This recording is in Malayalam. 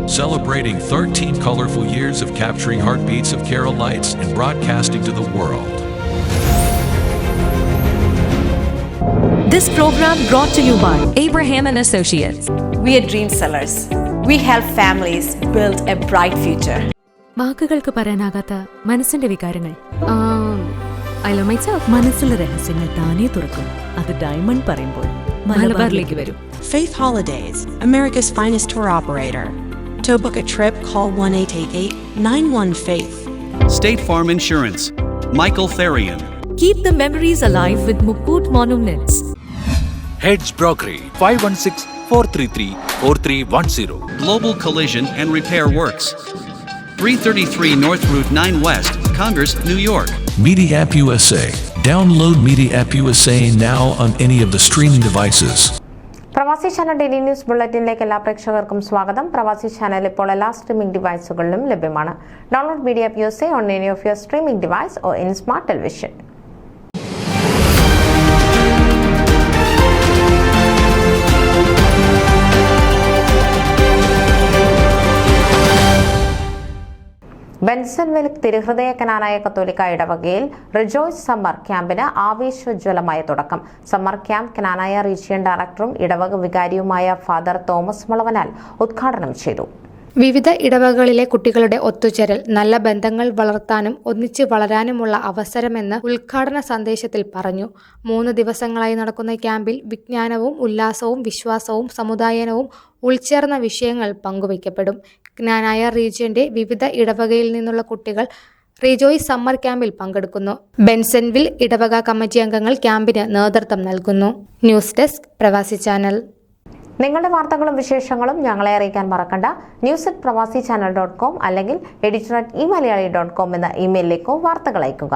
celebrating 13 colorful years of capturing heartbeats of Kerala lights and broadcasting to the world. This program brought to you by Abraham and Associates. We are dream sellers. We help families build a bright future. വാക്കുകൾക്ക് പറയാനാകാത്ത മനസ്സിന്റെ വികാരങ്ങൾ. I love myself. മനസ്സിലെ രഹസ്യങ്ങൾ താനേ തുറക്കും. അത് ഡയമണ്ട് പറയുമ്പോൾ മലബാറിലേക്ക് വരും. Faith Holidays, America's finest tour operator. To book a trip, call 1-888-91-FAITH. State Farm Insurance, Michael Therian. Keep the memories alive with Mukut Monuments. Heads Brokery 516-433-4310. Global Collision and Repair Works, 333 North Route 9 West, Congress, New York. Media App USA. Download Media App USA now on any of the streaming devices. പ്രവാസി ചാനൽ ഡെയിലി ന്യൂസ് ബുള്ളറ്റിനിലേക്ക് എല്ലാ പ്രേക്ഷകർക്കും സ്വാഗതം. പ്രവാസി ചാനൽ ഇപ്പോൾ എല്ലാ സ്ട്രീമിംഗ് ഡിവൈസുകളിലും ലഭ്യമാണ്. Download media app USA on any of your streaming device or in smart television. Bensenville തിരുഹൃദയ കനാനായ കത്തോലിക്ക ഇടവകയിൽ റിജോയ്സ് സമ്മർ ക്യാമ്പിന് ആവേശോജ്വലമായ തുടക്കം. സമ്മർ ക്യാമ്പ് കനാനായ റീജിയൻ ഡയറക്ടറും ഇടവക വികാരിയുമായ ഫാദർ തോമസ് മുളവനാൽ ഉദ്ഘാടനം ചെയ്തു. വിവിധ ഇടവകളിലെ കുട്ടികളുടെ ഒത്തുചേരൽ നല്ല ബന്ധങ്ങൾ വളർത്താനും ഒന്നിച്ച് വളരാനുമുള്ള അവസരമെന്ന് ഉദ്ഘാടന സന്ദേശത്തിൽ പറഞ്ഞു. 3 ദിവസങ്ങളായി നടക്കുന്ന ക്യാമ്പിൽ വിജ്ഞാനവും ഉല്ലാസവും വിശ്വാസവും സമുദായനവും ഉൾച്ചേർന്ന വിഷയങ്ങൾ പങ്കുവയ്ക്കപ്പെടും. ജ്ഞാനായ റീജിയന്റെ വിവിധ ഇടവകയിൽ നിന്നുള്ള കുട്ടികൾ റിജോയ്സ് സമ്മർ ക്യാമ്പിൽ പങ്കെടുക്കുന്നു. ബെൻസൺവിൽ ഇടവക കമ്മിറ്റി അംഗങ്ങൾ ക്യാമ്പിന് നേതൃത്വം നൽകുന്നു. ന്യൂസ് ഡെസ്ക് പ്രവാസി ചാനൽ. നിങ്ങളുടെ വാർത്തകളും വിശേഷങ്ങളും ഞങ്ങളെ അറിയിക്കാൻ മറക്കണ്ട. news@pravasichannel.com അല്ലെങ്കിൽ editor@eMalayali.com എന്ന ഇമെയിലിലേക്കോ വാർത്തകൾ അയയ്ക്കുക.